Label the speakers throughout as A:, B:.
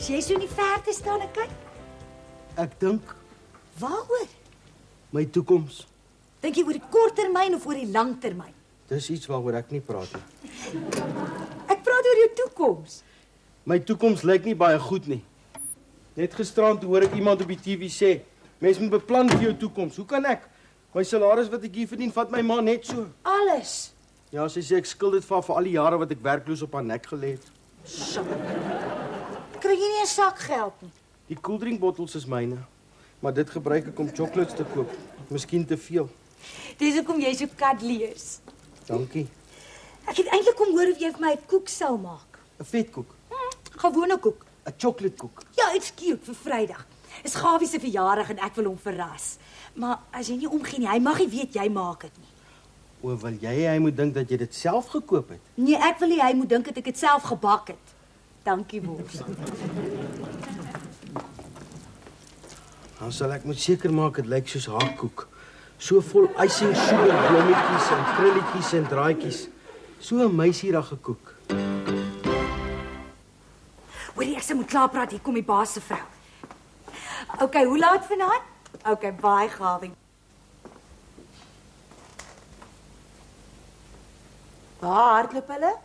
A: Jy so in die verte staan en kyk.
B: Ek dink
A: Waaroor?
B: my toekoms.
A: Dink jy oor die korttermyn of oor die langtermyn?
B: Dis iets waaroor ek nie praat nie.
A: Ek praat oor jou toekoms.
B: My toekoms lyk nie baie goed nie. Net gisterand hoor ek iemand op die TV sê, mens moet beplan vir jou toekoms. Hoe kan ek? My salaris wat ek hier verdien, vat my ma net so.
A: Alles.
B: Ja, sy sê ek skuld dit vir al die jare wat ek werkloos op haar nek gelê het.
A: Kry jy nie 'n sak geld nie?
B: Die koeldrinkbottels is myne, maar dit gebruik ek om chocolates te koop. Miskien te veel.
A: Dis hoekom jy so cuddly is.
B: Dankie.
A: Ek het eintlik kom hoor of jy vir my 'n koek sou maak.
B: 'n Vetkoek,
A: Gewone koek.
B: 'n chocoladekoek.
A: Ja, iets cute vir Vrydag. Is Gawie se verjaardag en ek wil hom verras. Maar as jy nie omgee nie, hy mag nie weet jy maak dit nie.
B: O, wil jy hy moet dink dat jy dit self gekoop het?
A: Nee, ek wil nie hy moet dink dat ek dit self gebak het. Dankie, Bors.
B: Dan sal ek moet seker maak dit lyk soos haar koek. So vol icing sugar, blommetjies en krulletjies en draadjies. So 'n meisierige koek.
A: Hoorie, ek moet klaar praat, hier kom die baas se vrou. Okay, hoe laat vanaand? Okay, baie Gawie. Waar hardloop hulle?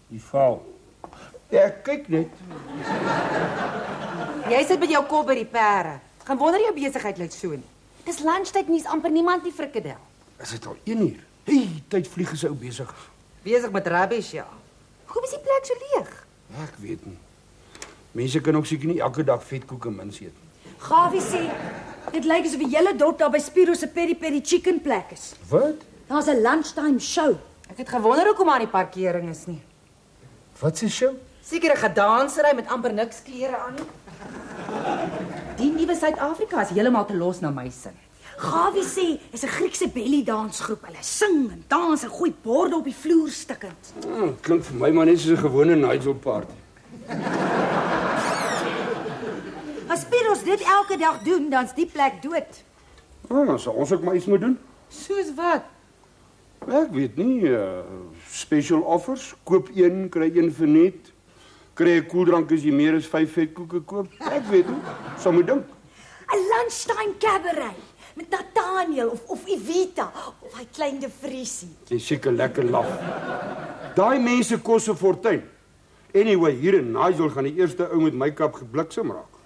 C: Die val. Ja, kyk net.
D: Jy sit met jou kop by die pere. Gaan wonder jou besigheid lyk so nie. Dis lunchtyd, nie is amper niemand nie frikadel.
C: Is dit al 1 uur? Hey, tyd vlieg is ou besig.
D: Besig met rubbish, ja. Hoekom is die plek so leeg?
C: Ja, ek weet nie. Mense kan ook seker nie elke dag vetkoeke mins eet nie.
A: Gawie sê, dit lyk asof die hele dorp daar by Spiro se peri-peri chicken plek is.
C: Wat?
A: Daar's 'n lunchtime show.
D: Ek het gewonder hoekom aan die parkering is nie.
C: Wat se show?
D: Seker 'n gedansery met amper niks klere aan nie. Die nuwe Suid-Afrika is heeltemal te los na my sin.
A: Gawie sê, is 'n Griekse belly dansgroep. Hulle sing en dans en gooi borde op die vloer stikkend.
C: Klink vir my maar net soos 'n gewone Nigel party.
A: As Spiros dit elke dag doen, dan's die plek dood.
C: Dan sal ons ook maar iets moet doen.
D: Soos wat?
C: Ek weet nie, special offers, koop 1 kry 1 vir net. Kry 'n koeldrank as jy meer as 5 vetkoeke koop. Ek weet nie, sal moet dink.
A: 'n Lunchtime cabaret met Nathaniel of Evita of hy klein de Vriesie.
C: Dis seker lekker laf. Daai mense kos 'n fortuin. Anyway, hier in Nigel gaan die eerste ou met make-up gebliksem raak.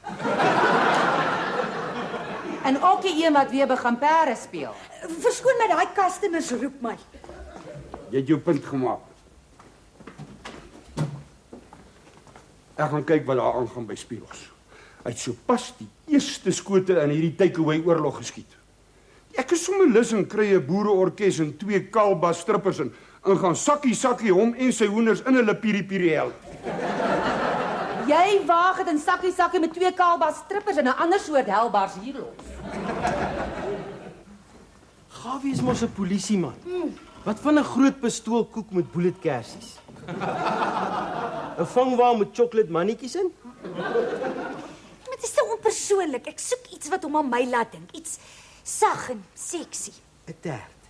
D: En ook die een wat weer begin pere speel.
A: Verskoon my, daai customers roep my.
C: Jy het jou punt gemaak. Ek gaan kyk wat daar aangaan by Spiros. Hy het sopas die eerste skote in hierdie takeaway oorlog geskiet. Ek is sommer lus en kry 'n boereorkes en 2 kaalbas strippers en gaan sakkie hom en sy hoenders in hulle piri-piri hel.
D: Jy waag dit in sakkie met 2 kaalbas strippers en 'n ander soort helbars hier los.
B: Gawie is mos 'n polisieman. Wat van 'n groot pistoolkoek met bullet kersies? 'n Vangwa met chocolate mannetjies in?
A: Dit is so onpersoonlik. Ek soek iets wat hom aan my laat dink. Iets sag en seksie.
B: 'n Tert.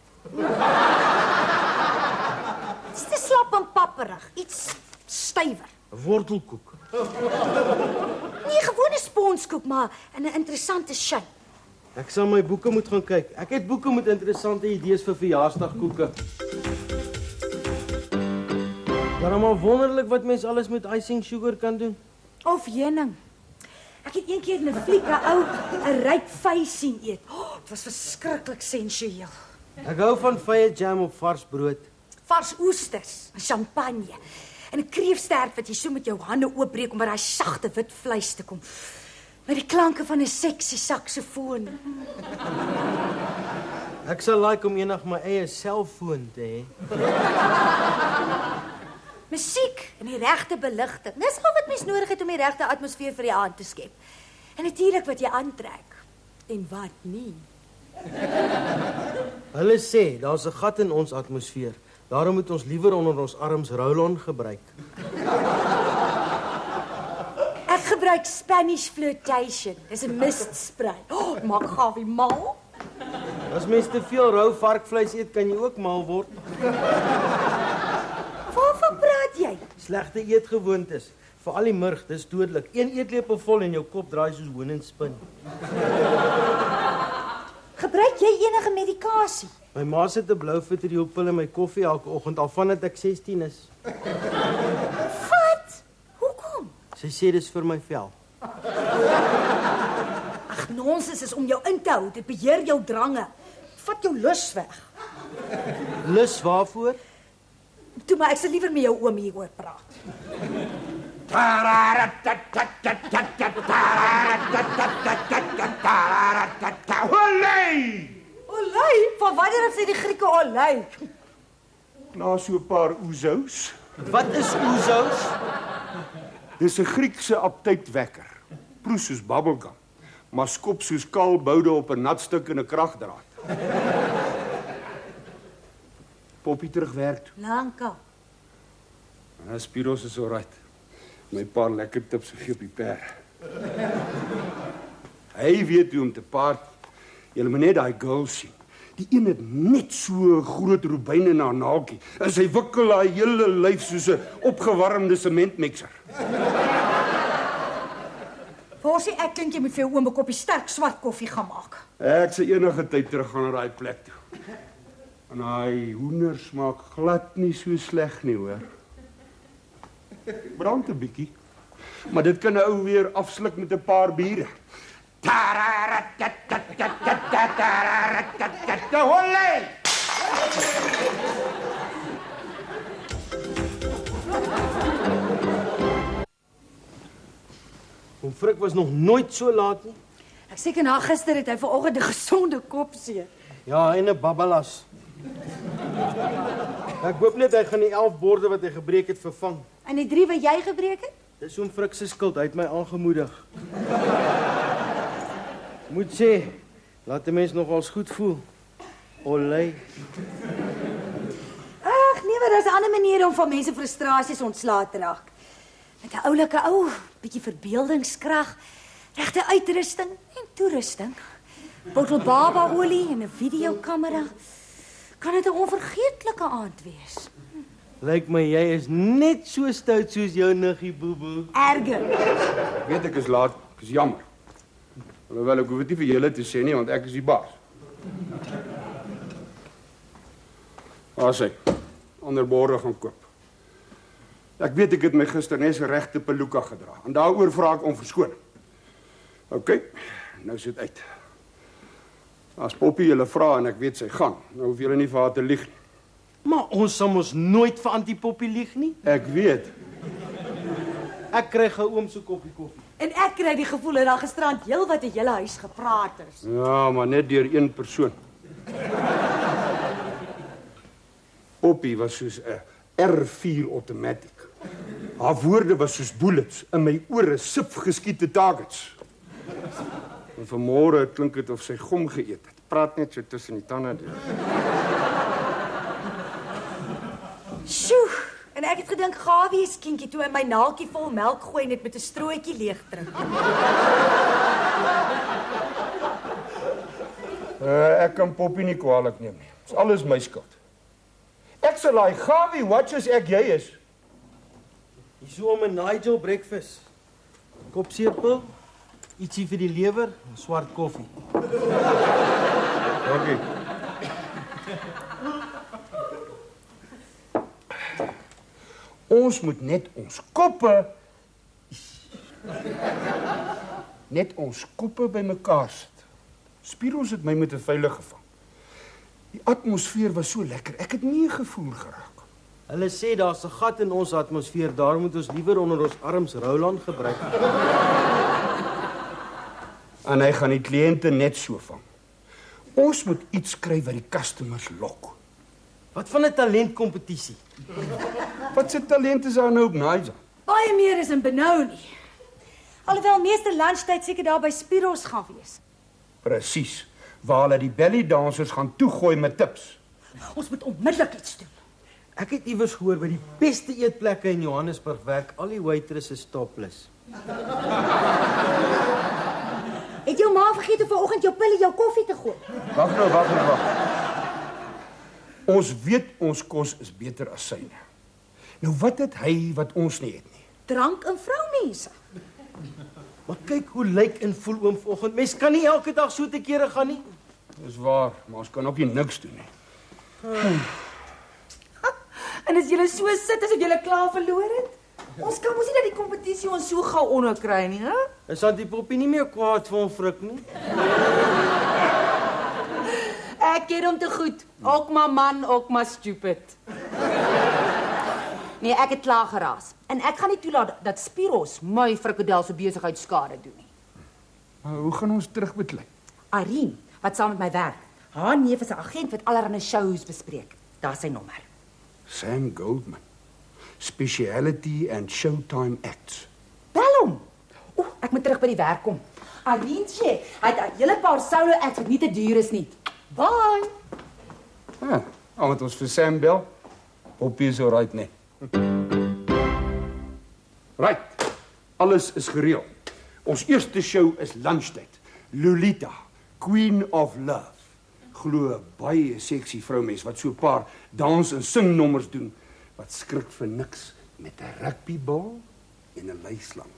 A: Dis te slap en papperig. Iets stywer.
B: 'n Wortelkoek.
A: Nie 'n gewone sponskoek, maar in 'n interessante shape.
B: Ek sal my boeke moet gaan kyk. Ek het boeke met interessante idees vir verjaarsdagkoeke. Maar wonderlik wat mens alles met icing sugar kan doen.
A: Of heuning. Ek het een keer in 'n fliek 'n ryk vy sien eet. Oh, dit was verskriklik sensueel.
B: Ek hou van vye jam op vars brood.
A: Vars oesters, champagne en 'n kreefstert wat jy so met jou hande oopbreek om by daai sagte wit vleis te kom. Met die klanke van 'n seksie saksofoon.
B: Ek sal like om eendag my eie selfoon te hê.
A: Musiek en die regte beligting. Dis al wat mens nodig het om die regte atmosfeer vir die aand te skep. En natuurlik wat jy aantrek en wat nie.
B: Hulle sê daar's 'n gat in ons atmosfeer. Daarom moet ons liewer onder ons arms roll-on gebruik.
A: Ek gebruik Spanish flirtation. Dis 'n mistspray. Oh, maak Gawie mal.
B: As mens te veel rou varkvleis eet, kan jy ook mal word.
A: Waarvan praat jy?
B: Slegte eetgewoontes. Veral die murg, dis dodelik. 1 eetlepel vol en jou kop draai soos honingspin.
A: Gebruik jy enige medikasie?
B: My ma sit 'n blou vitriolpil in my koffie elke oggend al vandat ek 16 is.
A: Wat? Hoekom?
B: Sy sê dis vir my vel.
A: Ag, nonsens is om jou in te hou. Dit beheer jou drange. Vat jou lus weg.
B: Lus waarvoor?
A: Toe maar ek sal liewer met jou oom hieroor praat.
C: Olé!
A: Olei, van wanneer het sy die Grieke olei?
C: Na so 'n paar oezous.
B: Wat is oezous?
C: Dis 'n Griekse aptytwekker. Proes soos bubblegum, maar skop soos kaalboude op 'n nat stuk in 'n kragdraad. Poppie terugwerk toe.
A: Lanka.
C: En Spiros is alright. My paar lekker tips gegee op die per. Hy weet hoe om te paart. Jy moet net daai girl sien. Die een het net so groot robyn in haar naaltjie. En sy wikkel haar hele lyf soos 'n opgewarmde sementmixer.
A: Voorsie, ek dink jy moet vir jou oom 'n koppie sterk swart koffie gaan maak.
C: Ek sal enige tyd terug gaan na daai plek toe. En daai hoender smaak glad nie so sleg nie, hoor. Brand 'n bietjie. Maar dit kan 'n ou weer afsluk met 'n paar biere. Olé!
B: Oom Frik was nog nooit so laat nie.
A: Ek seker na gister het hy vanoggend 'n gesonde kopseer.
B: Ja, en 'n babbelas. Ek hoop net hy gaan die 11 borde wat hy gebreek het vervang.
A: En die 3 wat jy gebreek het?
B: Dis oom Frik se skuld, hy het my aangemoedig. Moet sê, laat 'n mens nogals goed voel. Olé.
A: Ag nee, maar daar's 'n ander manier om van mense frustrasies ontslae te raak. Met 'n oulike ou, bietjie verbeeldingskrag, regte uitrusting en toerusting. Bottel babaolie en 'n videokamera. Kan dit 'n onvergeetlike aand wees?
B: Lyk my jy is net so stout soos jou niggie Boeboe.
A: Erger.
C: Ek weet ek is laat, ek is jammer. Alhoewel ek hoef dit nie vir julle te sê nie, want ek is die baas. Waar sê, ander borde gaan koop. Ek weet ek het my gister net so regte peluka gedra. En daaroor vra ek om verskoning. OK, nou is dit uit. As Poppie julle vra en ek weet sy gaan, nou hoef julle nie vir haar te lieg nie.
B: Maar ons sal mos nooit vir Antipoppie lieg nie.
C: Ek weet.
B: Ek kry gou oom se koppie koffie.
A: En ek kry die gevoel dat daar gisterand heelwat 'n hele huis gepraat is.
C: Ja, maar net deur een persoon. Poppie was soos 'n R4 automatic. Haar woorde was soos bullets in my ore, sip geskiete targets. En vanmôre klink dit of sy gom geëet het. Praat net so tussen die tande deur.
A: Sjoe, en ek het gedink Gawie is kindjie toe hy my naaltjie vol melk gooi net met 'n strooitjie leeg drink.
C: Ek kan Poppie nie kwaadlik neem nie. Dis alles my skuld. Ek sal daai Gawie watch as ek jy is.
B: Hierso om 'n Nigel breakfast. Kop seerpil, ietsie vir die lewer en swart koffie.
C: Dankie. Ons moet net ons koppe bymekaar sit. Spiros het my met 'n veilig gevang. Die atmosfeer was so lekker. Ek het nie gevoel geraak.
B: Hulle sê daar's 'n gat in ons atmosfeer, daarom moet ons liewer onder ons arms Roland gebruik.
C: En hy gaan die kliënte net so vang. Ons moet iets kry wat die customers lok.
B: Wat van 'n talentkompetisie?
C: Wat se talent is daar nou op Nigel?
A: Baie meer is in benou nie. Alhoewel meester lunchtyd seker daar by Spiros gaan wees.
C: Presies, waar hulle die belly dancers gaan toegooi met tips.
A: Ons moet onmiddellik iets doen.
B: Ek het iewers gehoor by die beste eetplekke in Johannesburg werk al die waitresses topless.
A: Het jou ma vergeet om vanoggend jou pille jou koffie te gooi?
C: Wag. Ons weet ons kos is beter as syne. Nou wat het hy wat ons nie het nie?
A: Drank en vroumense.
B: Maar kyk hoe lyk en voel oom vanoggend. Mens kan nie elke dag so te kere gaan nie.
C: Dis waar, maar ons kan ook nie niks doen nie.
D: En as julle so sit asof julle klaar verloor het? Ons kan mos nie dat die kompetisie ons so gou onderkry nie, hè?
B: Is aan die poppie nie meer kwaad vir hom frik nie?
D: Ek ken hom te goed. Ook maar man, ook maar stupid. Nee, ek het klaar geraas. En ek gaan nie toelaat dat Spiros my frikadel se besigheid skade doen nie.
C: Maar hoe gaan ons terugbeklei?
D: Irene, wat saam met my werk. Haar neef is 'n agent wat allerlei shows bespreek. Daar is sy nommer.
C: Sam Goldman. Speciality and Showtime Acts.
D: Bel hom. Oeh, ek moet terug by die werk kom. Irene sê, hy het 'n hele paar solo acts wat nie te duur is nie. Bye.
C: Ja, al moet ons vir Sam bel. Poppie is alright, nee. Right. Alles is gereël. Ons eerste show is lunchtyd. Lolita, Queen of Love. Glo baie seksie vroumens wat so 'n paar dans en singnommers doen wat skrik vir niks met 'n rugbybal en 'n luislang.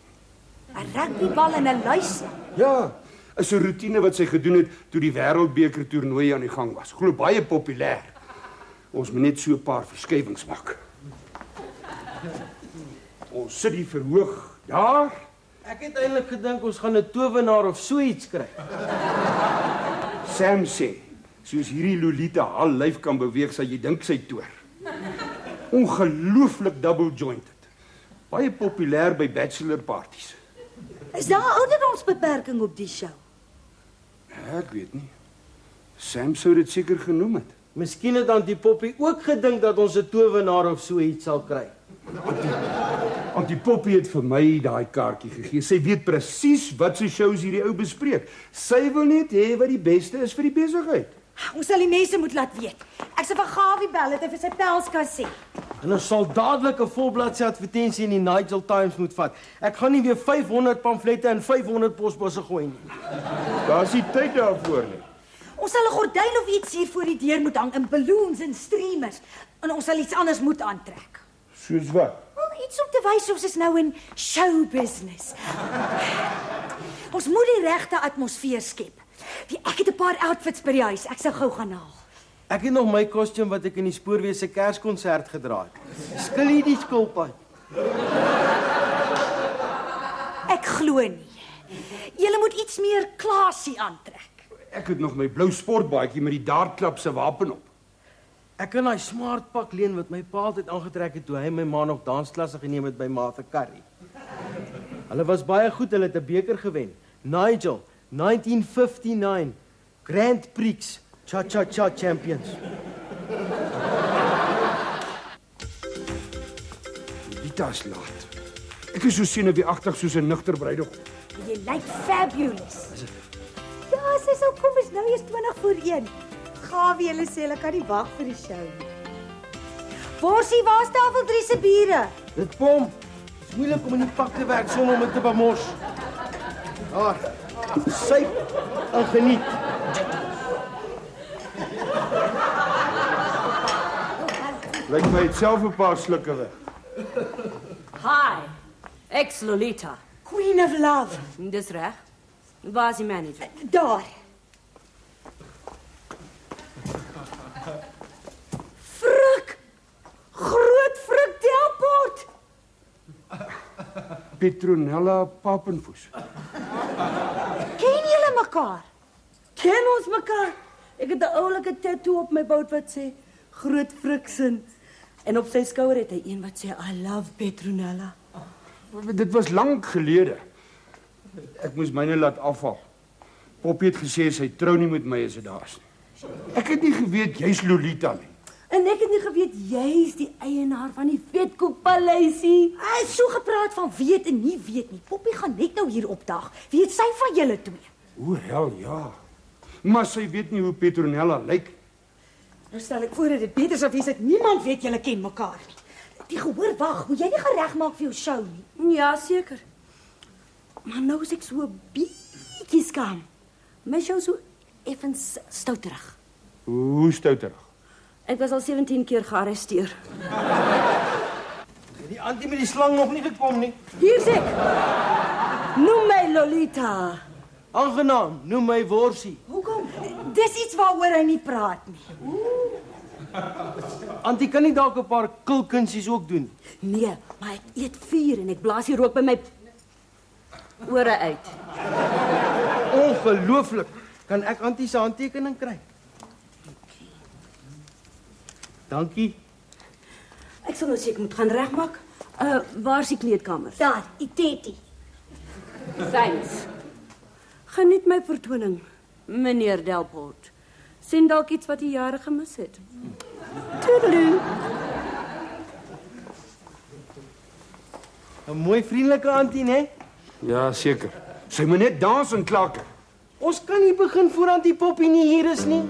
A: 'n Rugbybal en 'n luislang.
C: Ja, is 'n roetine wat sy gedoen het toe die wêreldbeker toernooi aan die gang was. Glo baie populêr. Ons moet net so 'n paar verskywings maak. Ons sit die verhoog daar.
B: Ek het eintlik gedink ons gaan 'n towenaar of so iets kry.
C: Sam sê, soos hierdie Lolita haar lyf kan beweeg, sal jy dink sy toer. Ongelooflik double jointed. Baie populêr by bachelor parties.
A: Is daar ouderdomsbeperking op die show?
C: Ja, ek weet nie. Sam sou dit seker genoem het.
B: Miskien het aan die poppie ook gedink dat ons 'n towenaar of so iets sal kry.
C: Want die poppie het vir my daai kaartjie gegee. Sy weet presies wat se shows hierdie ou bespreek. Sy wil net hê wat die beste is vir die besigheid.
A: Ons sal die mense moet laat weet. Ek sal vir Gawie bel dat hy vir sy pels kan sê.
B: En ons sal dadelik 'n volbladsy advertensie in die Nigel Times moet vat. Ek gaan nie weer 500 pamflette en 500 posbusse gooi nie.
C: Daar's nie tyd daarvoor nie.
A: Ons sal 'n gordyn of iets hier voor die deur moet hang in balloons en streamers en ons sal iets anders moet aantrek.
C: Soos wat?
A: Wel, iets om te wys ons is nou in show business. Ons moet die regte atmosfeer skep. Ek het 'n paar outfits by die huis. Ek sal gou gaan haal.
B: Ek het nog my kostuum wat ek in die Spoorweë se Kerskonsert gedra het. Skillie die skulpad.
A: Ek glo nie. Julle moet iets meer klasie aantrek.
C: Ek het nog my blou sportbaadjie met die dartklap se wapen op.
B: Ek kan daai smart pak leen wat my pa altyd aangetrek het toe hy my ma nog dansklasse geneem het by Martha Curry. Hulle was baie goed, hulle het 'n beker gewen. Nigel, 1959 Grand Prix Cha-cha-cha champions.
C: Lolita's laat. Ek is so senuweeagtig soos 'n nugter bruidegom.
A: Jy lyk fabulous. Ja, sy sal kom, is nou eers 20 voor 1. Gawie, hulle sê hulle kan nie wag vir die show nie. Borsie, waar's tafel 3 se biere?
B: Dit pom. Dit is moeilik om in die pak te werk sonder om dit te bemors. Daar. Syp en geniet.
C: Lyk my het self 'n paar slukke weg.
E: Hi, ex-Lolita.
A: Queen of Love.
E: Dis reg. Waar is die manager?
A: Daar. Frik! Groot frik Delport!
C: Petronella Papenfoes.
A: Ken julle mekaar?
F: Ken ons mekaar? Ek het 'n oulike tattoo op my bout wat sê groot friksin. En op sy skouer het hy een wat sê I love Petronella.
C: Dit was lank gelede. Ek moes myne laat afval. Poppie het gesê sy trou nie met my as dit daar is nie. Ek het nie geweet jy's Lolita nie.
F: En ek het nie geweet jy is die eienaar van die Vetkoekpaleisie.
A: Hy het so gepraat van weet en nie weet nie. Poppie gaan net nou hier opdag. Weet sy van julle twee?
C: O, hel ja. Maar sy weet nie hoe Petronella lyk.
A: Nou stel ek voor dat dit beter sou wees dat niemand weet julle ken mekaar nie. Die gehoor wag, moet jy nie gereg maak vir jou show nie.
F: Ja, seker. Maar nou is ek so 'n bietjie skaam. My show so effens stouterig.
C: Hoe stouterig?
F: Ek was al 17 keer gearresteer.
B: Het die antie met die slang nog nie gekom nie.
F: Hier sê ek. Noem my Lolita.
B: Aangenaam, noem my Worsie.
A: Hoekom? Dis iets waaroor hy nie praat nie.
B: Antie kan nie dalk 'n paar kulkunsies ook doen.
F: Nee, maar ek eet vuur en ek blaas die rook by my ore uit.
B: Ongelooflik. Kan ek antie se handtekening kry? Dankie.
F: Ek sal nou seker moet gaan regmaak. Waar is die kleedkamer?
A: Daar, Iteti.
F: Thanks. Geniet my vertoning, meneer Delport. Sien dalk iets wat jy jare gemis het. Toedeloe.
B: 'n Mooi vriendelike antie, né?
C: Ja, seker. Sy moet net dans en klakker.
B: Ons kan nie begin voor antie Poppie nie hier is nie.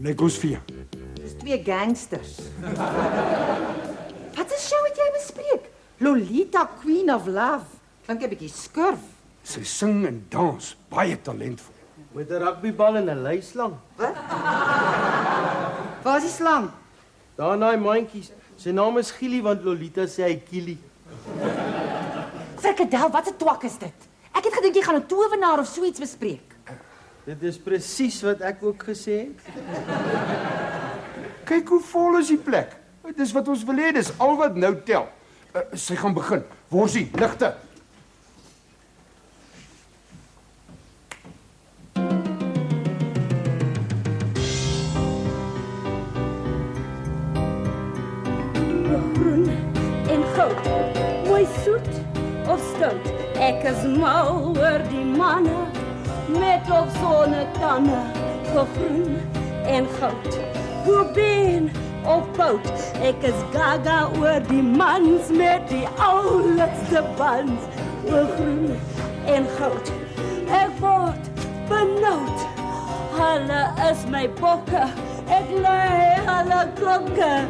C: Lyk ons vir jou.
D: Dis twee gangsters. Wat 'n show het jy bespreek? Lolita, Queen of Love. Klink 'n bietjie skurf.
C: Sy sing en dans, baie talentvol.
B: Met 'n rugbybal en 'n leislang.
D: Waar is die slang?
B: Daar in daai mandjies. Sy naam is Gielie want Lolita sê hy kielie.
D: Frikadel, wat 'n twak is dit? Ek het gedink jy gaan 'n towenaar of so iets bespreek.
B: Dit is presies wat ek ook gesê het.
C: Kyk hoe vol is die plek. Dis wat ons wil hê, dis al wat nou tel. Sy gaan begin. Worsie, ligte.
F: Groen en goud, mooi soet of stout. Ek is mal oor die manne met of sonder tande. Groen en goud, boebeen of bout. Ek is gaga oor die mans met die oulikste bands. Groen en goud, ek word benoud. Hulle is my bokke, ek lei hulle klokke.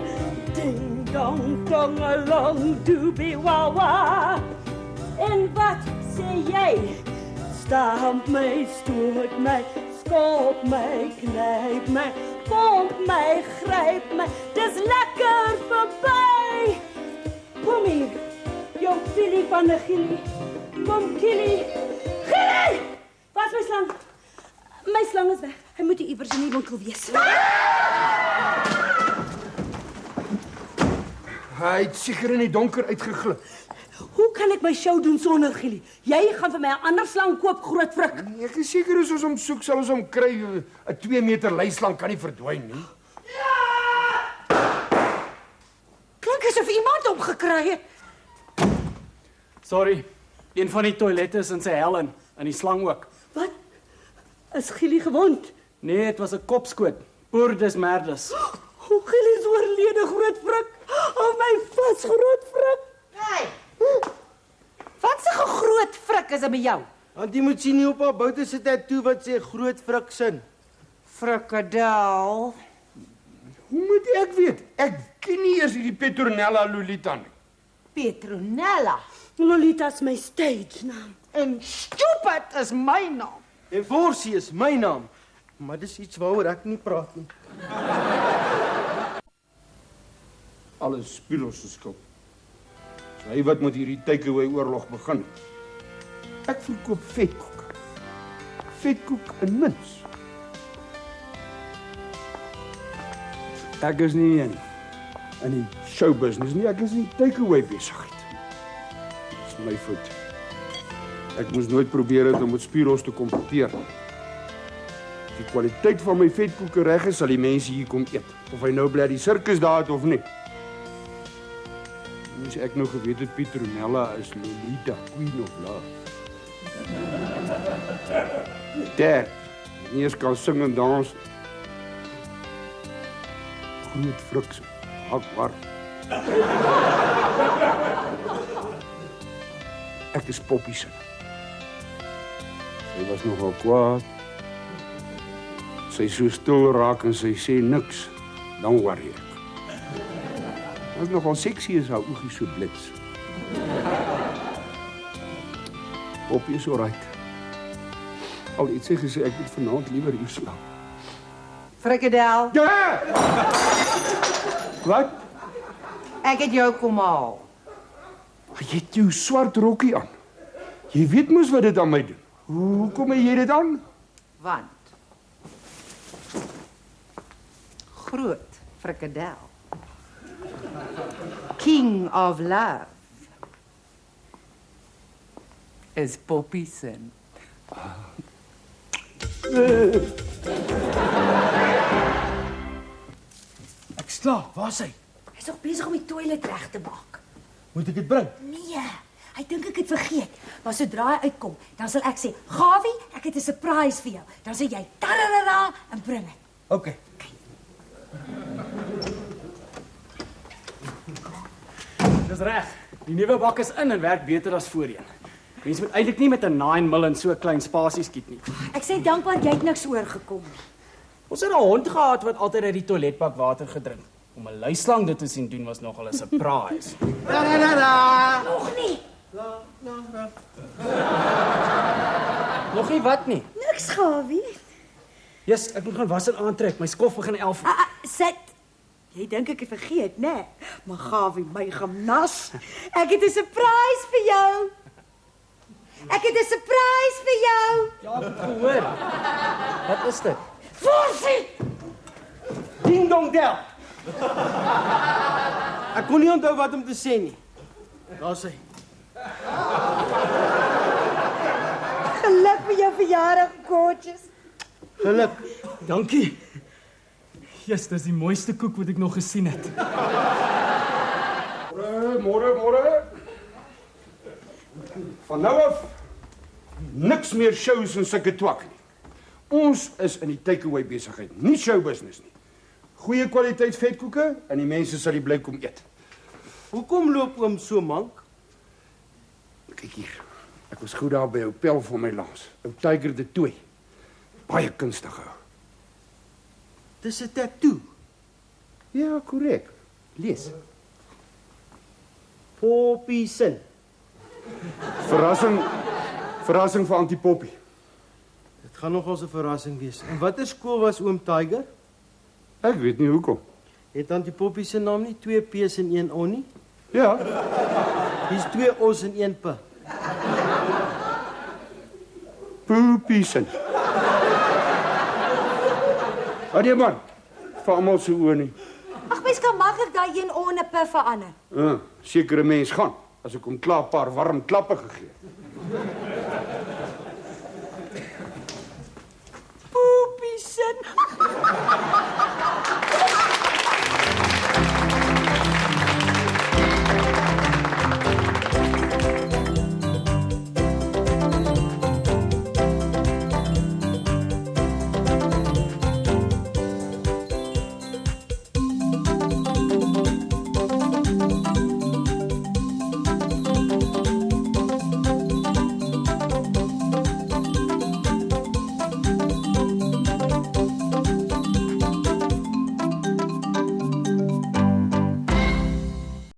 F: Ding dong dong along doobie wawa. En wat sê jy? Stamp my, stoot my, skop my, knyp my, pomp my, gryp my. Dis lekker verby. Kom hier, jou Gielie van 'n Gielie. Kom Gielie. Gielie! Wat is my slang? My slang is weg. Hy moet iewers in die winkel wees.
C: Hy het seker in die donker uitgeglip.
F: Hoe kan ek my show doen sonder Gielie? Jy gaan vir my 'n ander slang koop, groot frik.
C: Ek is seker as ons hom soek, sal ons hom kry. 'n 2 meter leislang kan nie verdwyn nie.
A: Klink asof iemand hom gekry het.
G: Sorry, een van die toilette is in sy helling en die slang ook.
F: Wat? Is Gielie gewond?
G: Nee, dit was 'n kopskoot. Poordes merdes.
F: O, Gielie is oorlede, groot frik. Hou my vas, groot frik.
D: Hey. Wat 'n groot frik is dit met jou?
B: Antie moet sien nie op haar boute sit tattoo wat sê groot frik sin.
D: Frikadel.
C: Hoe moet ek weet? Ek ken nie eers hierdie Petronella Lolita nie.
D: Petronella.
F: Lolita's my stage naam.
D: En stupid is my naam.
B: En Worsie is my naam. Maar dis iets waaroor ek nie praat nie.
C: Alles Spiros se skuld. Dis hy wat met hierdie takeaway oorlog begin het. Ek verkoop vetkoek. Vetkoek en mins. Ek is nie in die showbusiness nie, ek is in die takeaway besigheid. Dis my fout. Ek moes nooit probeer het om met Spiros te kompeteer. As die kwaliteit van my vetkoeke reg is, sal die mense hier kom eet. Of hy nou bly die sirkus daar het of nie. As ek nou geweet het Petronella is Lolita, Queen of Love. Dad, nie eens kan sing en dans. Groot friks, hakwarm. Ek is Poppy se. Sy was nogal kwaad. Sy so stil raak en sy sê niks, dan worry ek. Ek nogal seksie is haar oogie so blits. Poppy is alright. Al iets sy gesê, ek moet vanaand liewer hier slaap.
D: Frikadel,
C: Ja! Wat?
D: ek het jou kom haal.
C: Jy het jou swart rokkie aan. Jy weet mos wat dit aan my doen. Hoe kom jy dit aan?
D: Want groot frikadel. King of love. Is Poppy sin.
B: Ek slaap, waar is hy?
A: Hy's nog besig om die toilet reg te maak.
B: Moet ek dit bring?
A: Nee, hy dink ek het vergeet. Maar sodra hy uitkom, dan sal ek sê, "Gawie, ek het 'n surprise vir jou." Dan sê jy, "Tararara," en bring dit.
B: OK.
G: Dis reg. Die nuwe bak is in en werk beter as voorheen. Mens moet eintlik nie met 'n 9mm in so 'n klein spasie skiet nie.
A: Ek sê dankbaar jy het niks oorgekom nie.
G: Ons het 'n hond gehad wat altyd uit die toiletbak water gedrink. Om 'n luislang dit te sien doen was nogal 'n surprise.
A: Nog nie.
G: Nog nie wat nie.
A: Niks, Gawie.
G: Jesus, ek moet gaan was en aantrek. My skof begin 11 uur.
A: Sit. Jy dink ek het vergeet, né? Nee. Maar Gawie, my gimnas. Ek het 'n surprise vir jou. Ek het 'n surprise vir jou.
G: Ja, ek het gehoor. Wat is dit?
A: Forsie!
B: Ding dong del. Ek kon nie onthou wat om te sê nie. Daar's hy.
A: Geluk vir jou verjaardag, gorgeous.
B: Geluk.
G: Dankie. Jesus, dis die mooiste koek wat ek nog gesien het.
C: Môre. Van nou af niks meer shows en sulke twak nie. Ons is in die takeaway besigheid, nie show business nie. Goeie kwaliteit vetkoeke en die mense sal die bly kom eet.
B: Hoekom loop oom so mank?
C: Kyk hier. Ek was goed daar by ou Pel van my laas. Ou Tiger de Tooi. Baie kunstig gehou.
B: Dis 'n tattoo.
C: Ja, korrek. Lees.
B: Poppy sin.
C: Verrassing vir Auntie Poppy.
B: Dit gaan nogals 'n verrassing wees. En watter skool was oom Tiger?
C: Ek weet nie hoekom.
B: Het Auntie Poppy se naam nie 2 P's en 1 O nie?
C: Ja,
B: Dis 2 O's en 1 P.
C: Poepiesin. Adie man, vir almal se oë nie.
A: Ag, mens kan maklik daai een O en 'n P verander.
C: Sekere mens gaan as ek hom klaar 'n paar warm klappe gegee het.